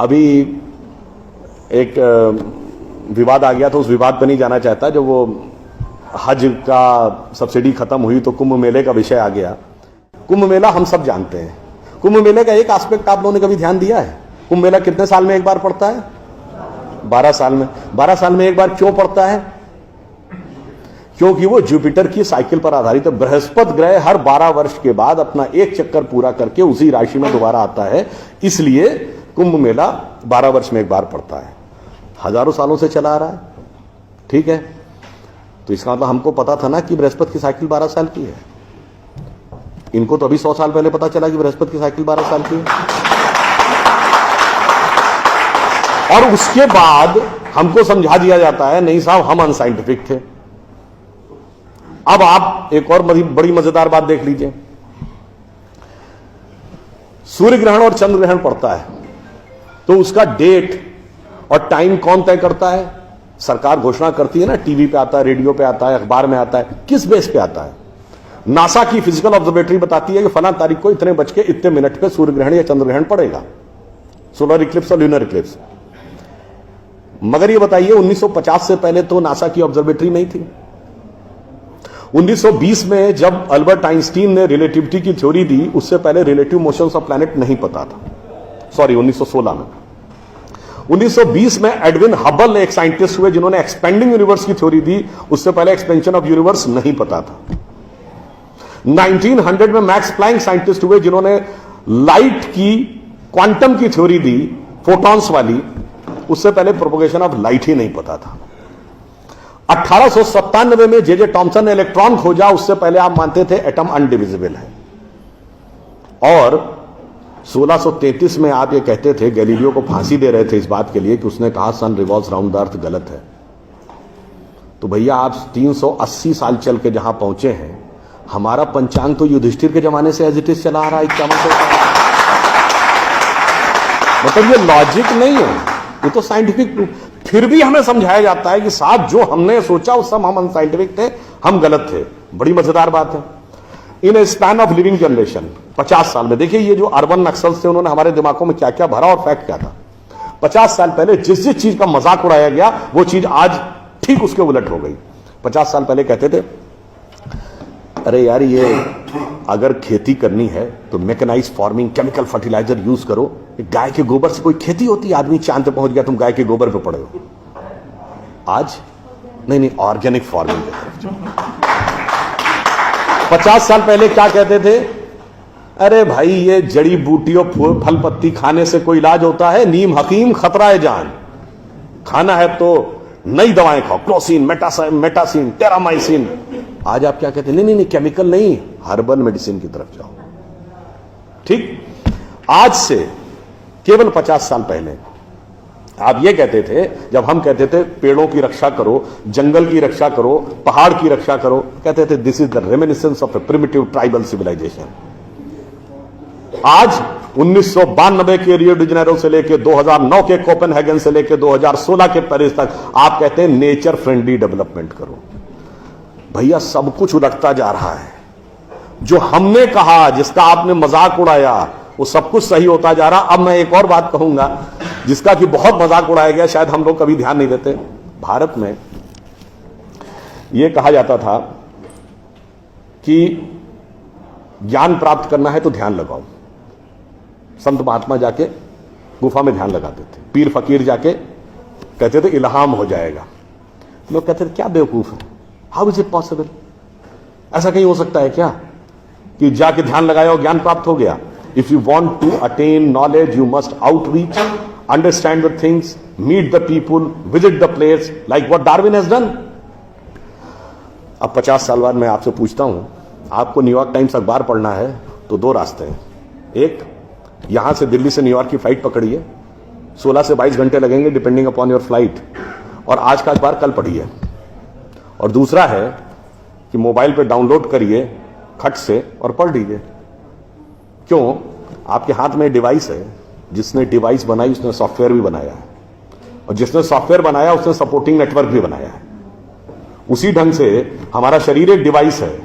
अभी एक विवाद आ गया तो उस विवाद पर नहीं जाना चाहता। जब वो हज का सब्सिडी खत्म हुई तो कुंभ मेले का विषय आ गया। कुंभ मेला हम सब जानते हैं। कुंभ मेले का एक एस्पेक्ट आप लोगों ने कभी ध्यान दिया है? कुंभ मेला कितने साल में एक बार पड़ता है? 12 साल में। 12 साल में एक बार क्यों पड़ता है? क्योंकि वो जुपिटर की साइकिल पर आधारित है। बृहस्पति ग्रह हर 12 वर्ष के बाद अपना एक चक्कर पूरा करके उसी राशि में दोबारा आता है, इसलिए कुंभ मेला 12 वर्ष में एक बार पड़ता है। हजारों सालों से चला आ रहा है, ठीक है। तो इसका मतलब हमको पता था ना कि बृहस्पति की साइकिल 12 साल की है। इनको तो अभी 100 साल पहले पता चला कि बृहस्पति की साइकिल 12 साल की है। और उसके बाद हमको समझा दिया जाता है नहीं साहब हम अनसाइंटिफिक थे। अब आप एक और बड़ी मजेदार बात देख लीजिए। सूर्य ग्रहण और चंद्र ग्रहण पड़ता है तो उसका डेट और टाइम कौन तय करता है? सरकार घोषणा करती है ना, टीवी पे आता है, रेडियो पे आता है, अखबार में आता है। किस बेस पे आता है? नासा की फिजिकल ऑब्जर्वेटरी बताती है कि फलां तारीख को इतने बज के इतने मिनट पे सूर्य ग्रहण या चंद्र ग्रहण पड़ेगा, सोलर इक्लिप्स और ल्यूनर इक्लिप्स। मगर ये बताइए 1950 से पहले तो नासा की ऑब्जर्वेटरी नहीं थी। 1920 में जब अल्बर्ट आइंस्टीन ने रिलेटिविटी की थ्योरी दी, उससे पहले रिलेटिव मोशंस ऑफ प्लैनेट नहीं पता था। सॉरी, 1916 में। 1920 में एडविन हबल एक साइंटिस्ट हुए जिन्होंने एक्सपेंडिंग यूनिवर्स की थ्योरी दी, उससे पहले एक्सपेंशन ऑफ यूनिवर्स नहीं पता था। 1900 में मैक्स प्लैंक साइंटिस्ट हुए जिन्होंने लाइट की क्वांटम की थ्योरी दी, फोटॉन्स वाली, उससे पहले प्रोपगेशन ऑफ लाइट ही नहीं पता था। 1897 में जे टॉमसन ने इलेक्ट्रॉन खोजा, उससे पहले आप मानते थे एटम अनडिविजिबल है। और 1633 में आप ये कहते थे, गैलीलियो को फांसी दे रहे थे इस बात के लिए कि उसने कहा सन रिवॉल्व्स राउंड द अर्थ गलत है। तो भैया आप 380 साल चल के जहां पहुंचे हैं, हमारा पंचांग तो युधिष्ठिर के जमाने से एज इट इज चला आ रहा है। क्या मतलब ये लॉजिक नहीं है, ये तो साइंटिफिक प्रूफ। फिर भी हमें समझाया जाता है कि साहब जो हमने सोचा उस सब हम अनसाइंटिफिक थे, हम गलत थे। बड़ी मजेदार बात है। इन ए स्पैन ऑफ लिविंग जनरेशन 50 साल में देखिए ये जो अर्बन नक्सल्स थे उन्होंने हमारे दिमागों में क्या क्या भरा और फैक्ट क्या था। 50 साल पहले जिस जिस चीज का मजाक उड़ाया गया वो चीज आज ठीक उसके उलट हो गई। 50 साल पहले कहते थे अरे यार ये अगर खेती करनी है तो mechanised farming, chemical fertiliser use करो। गाय के गोबर से कोई खेती होती है? आदमी चांद पे पहुंच गया, तुम गाय के गोबर पे पड़े हो। आज नहीं, ऑर्गेनिक फार्मिंग की तरफ। 50 साल पहले क्या कहते थे? अरे भाई ये जड़ी बूटियों फल पत्ती खाने से कोई इलाज होता है? नीम हकीम खतरा है जान। खाना है तो नई दवाएं खाओ, क्लोसिन, मेटासिन, टेरामाइसिन। आज आप क्या कहते हैं? नहीं, केमिकल नहीं, हर्बल मेडिसिन की तरफ जाओ। ठीक, आज से केवल 50 साल पहले आप ये कहते थे, जब हम कहते थे पेड़ों की रक्षा करो, जंगल की रक्षा करो, पहाड़ की रक्षा करो, कहते थे this is the reminiscence of a primitive tribal civilisation. आज 1992 के रियो डी जेनेरो से लेकर 2009 के कोपेनहेगन से लेकर 2016 के पेरिस तक आप कहते हैं नेचर फ्रेंडली डेवलपमेंट करो। भैया सब कुछ उलटता जा रहा है। जो हमने कहा, जिसका आपने मजाक उड़ाया, वो सब कुछ सही होता जा रहा। अब मैं एक और बात कहूंगा जिसका कि बहुत मजाक उड़ाया गया, शायद हम लोग कभी ध्यान नहीं देते। भारत में यह कहा जाता था कि ज्ञान प्राप्त करना है तो ध्यान लगाओ। संत महात्मा जाके गुफा में ध्यान लगाते थे, पीर फकीर जाके कहते थे इल्हाम हो जाएगा। लोग कहते थे क्या बेवकूफ है, हाउ इज इट पॉसिबल? ऐसा कहीं हो सकता है क्या कि जाके ध्यान लगाया और ज्ञान प्राप्त हो गया? If you want to attain knowledge you must outreach, understand the things, meet the people, visit the place, like what Darwin has done. अब 50 साल बाद मैं आपसे पूछता हूं, आपको न्यूयॉर्क टाइम्स अखबार पढ़ना है तो दो रास्ते हैं। एक, यहां से दिल्ली से न्यूयॉर्क की फ्लाइट पकड़िए, 16 से 22 घंटे लगेंगे डिपेंडिंग अपॉन योर फ्लाइट, और आज का अखबार कल पढ़िए। और दूसरा है कि मोबाइल पे डाउनलोड करिए खट से और पढ़ लीजिए। क्यों? आपके हाथ में डिवाइस है, जिसने डिवाइस बनाई उसने सॉफ्टवेयर भी बनाया है, और जिसने सॉफ्टवेयर बनाया उसने सपोर्टिंग नेटवर्क भी बनाया है। उसी ढंग से हमारा शरीर एक डिवाइस है,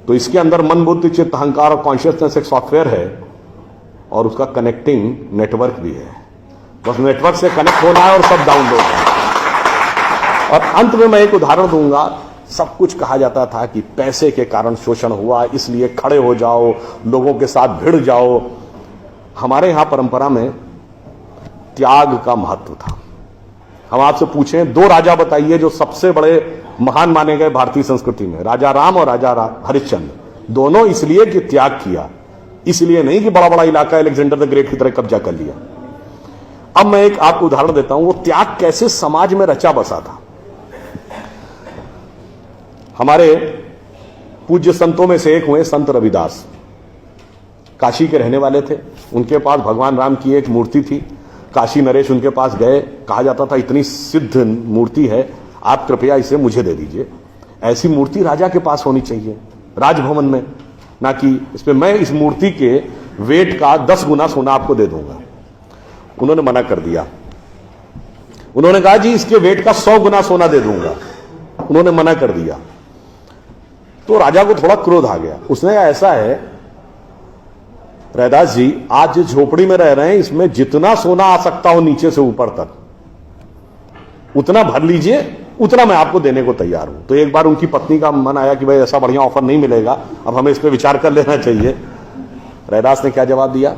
तो इसके अंदर मन, बुद्धि, चित्त, अहंकार और कॉन्शियसनेस एक सॉफ्टवेयर है, और उसका कनेक्टिंग नेटवर्क भी है। बस नेटवर्क से कनेक्ट होना है और सब डाउनलोड है। और अंत में मैं एक उदाहरण दूंगा। सब कुछ कहा जाता था कि पैसे के कारण शोषण हुआ, इसलिए खड़े हो जाओ, लोगों के साथ भिड़ जाओ। हमारे यहां परंपरा में त्याग का महत्व था। हम आपसे पूछें, दो राजा बताइए जो सबसे बड़े महान माने गए भारतीय संस्कृति में, राजा राम और राजा हरिश्चंद्र। दोनों इसलिए कि त्याग किया, इसलिए नहीं कि बड़ा बड़ा इलाका अलेक्जेंडर द ग्रेट की तरह कब्जा कर लिया। अब मैं एक आपको उदाहरण देता हूं, वो त्याग कैसे समाज में रचा बसा था। हमारे पूज्य संतों में से एक हुए संत रविदास, काशी के रहने वाले थे। उनके पास भगवान राम की एक मूर्ति थी। काशी नरेश उनके पास गए, कहा जाता था इतनी सिद्ध मूर्ति है, आप कृपया इसे मुझे दे दीजिए। ऐसी मूर्ति राजा के पास होनी चाहिए राजभवन में, ना कि इसमें मैं इस मूर्ति के वेट का 10 गुना सोना आपको दे दूंगा। उन्होंने मना कर दिया। उन्होंने कहा जी इसके वेट का 100 गुना सोना दे दूंगा। उन्होंने मना कर दिया। तो राजा को थोड़ा क्रोध आ गया। उसने कहा ऐसा है रैदास जी, आज जिस झोपड़ी में रह रहे हैं इसमें जितना सोना आ सकता हो नीचे से ऊपर तक उतना भर लीजिए, उतना मैं आपको देने को तैयार हूं। तो एक बार उनकी पत्नी का मन आया कि भाई ऐसा बढ़िया ऑफर नहीं मिलेगा, अब हमें इस पर विचार कर लेना चाहिए। रैदास ने क्या जवाब दिया?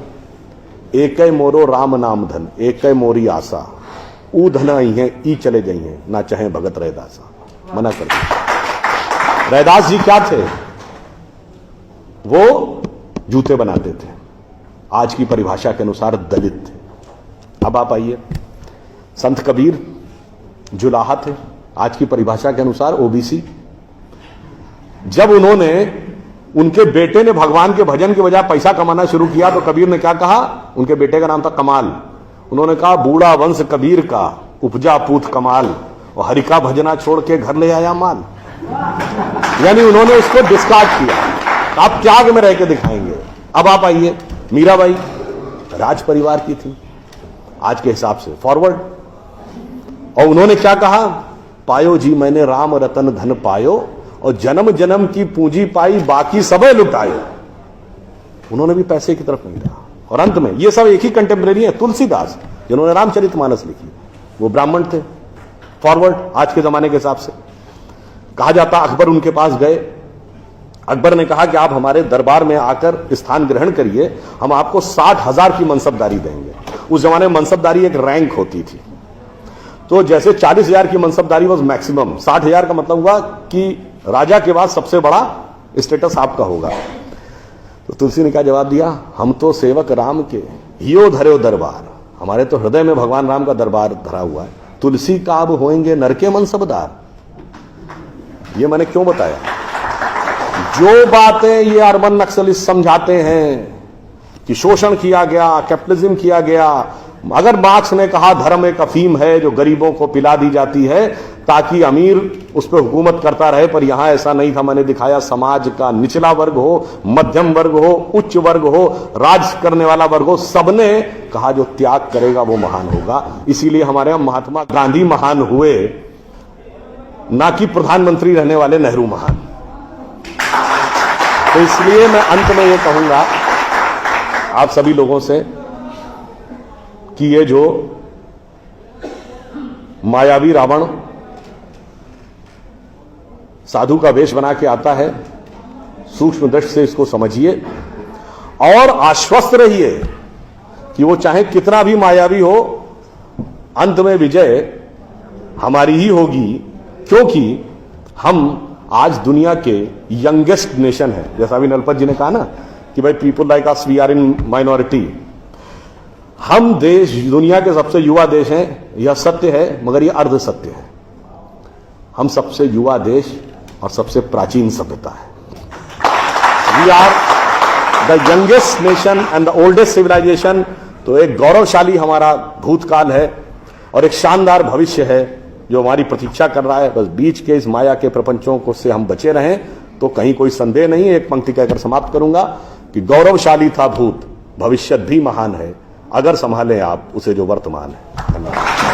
एक मोरो राम नाम धन, एक मोरी आशा, ऊ धन आई है ई चले गई हैं, ना चाहे भगत रैदासा। मना कर दिया। रैदास जी क्या थे? वो जूते बनाते थे, आज की परिभाषा के अनुसार दलित थे। अब आप आइए, संत कबीर जुलाहा थे, आज की परिभाषा के अनुसार ओबीसी। जब उन्होंने, उनके बेटे ने भगवान के भजन के बजाय पैसा कमाना शुरू किया तो कबीर ने क्या कहा? उनके बेटे का नाम था कमाल। उन्होंने कहा बूढ़ा वंश कबीर का, उपजा पूत कमाल, और हरि का भजना छोड़ के घर ले आया माल। यानी उन्होंने उसको डिस्कार्ड किया। आप त्याग में रह के दिखाएंगे। अब आप आइए, मीराबाई राज परिवार की थी आज के हिसाब से, फॉरवर्ड। और उन्होंने क्या कहा? पायो जी मैंने राम रतन धन पायो, और जन्म जन्म की पूंजी पाई बाकी सबे लुटायो। उन्होंने भी पैसे की तरफ नहीं रहा। और अंत में ये सब एक ही कंटेम्परेरी है, तुलसीदास जिन्होंने रामचरितमानस लिखी, वो ब्राह्मण थे, फॉरवर्ड आज के जमाने के हिसाब से। कहा जाता अकबर उनके पास गए। अकबर ने कहा कि आप हमारे दरबार में आकर स्थान ग्रहण करिए, हम आपको 60,000 की मनसबदारी देंगे। उस जमाने में मनसबदारी एक रैंक होती थी। तो जैसे 40,000 की मनसबदारी वॉज मैक्सिमम, 60,000 का मतलब हुआ कि राजा के बाद सबसे बड़ा स्टेटस आपका होगा। तो तुलसी ने क्या जवाब दिया? हम तो सेवक राम के, हियो धरो दरबार, हमारे तो हृदय में भगवान राम का दरबार धरा हुआ है। तुलसी का अब होएंगे नर के मनसबदार। ये मैंने क्यों बताया? जो बातें ये अर्बन नक्सलिस्ट समझाते हैं कि शोषण किया गया, कैपिटलिज्म किया गया, अगर मार्क्स ने कहा धर्म एक अफीम है जो गरीबों को पिला दी जाती है ताकि अमीर उस पर हुकूमत करता रहे, पर यहां ऐसा नहीं था। मैंने दिखाया समाज का निचला वर्ग हो, मध्यम वर्ग हो, उच्च वर्ग हो, राज करने वाला वर्ग हो, सबने कहा जो त्याग करेगा वो महान होगा। इसीलिए हमारे यहां महात्मा गांधी महान हुए, ना कि प्रधानमंत्री रहने वाले नेहरू महान। तो इसलिए मैं अंत में ये कहूंगा आप सभी लोगों से कि ये जो मायावी रावण साधु का वेश बना के आता है, सूक्ष्म दृष्टि से इसको समझिए और आश्वस्त रहिए कि वो चाहे कितना भी मायावी हो, अंत में विजय हमारी ही होगी, क्योंकि हम आज दुनिया के यंगेस्ट नेशन है। जैसा अभी नलपत जी ने कहा ना कि भाई people like us we are in minority. हम देश दुनिया के सबसे युवा देश हैं, यह सत्य है, मगर यह अर्ध सत्य है। हम सबसे युवा देश और सबसे प्राचीन सभ्यता है। We are the youngest nation and the oldest civilisation. तो एक गौरवशाली हमारा भूतकाल है और एक शानदार भविष्य है जो हमारी प्रतीक्षा कर रहा है। बस बीच के इस माया के प्रपंचों को से हम बचे रहें तो कहीं कोई संदेह नहीं। एक पंक्ति कहकर समाप्त करूंगा कि गौरवशाली था भूत, भविष्य भी महान है, अगर संभालें आप उसे जो वर्तमान है। धन्यवाद।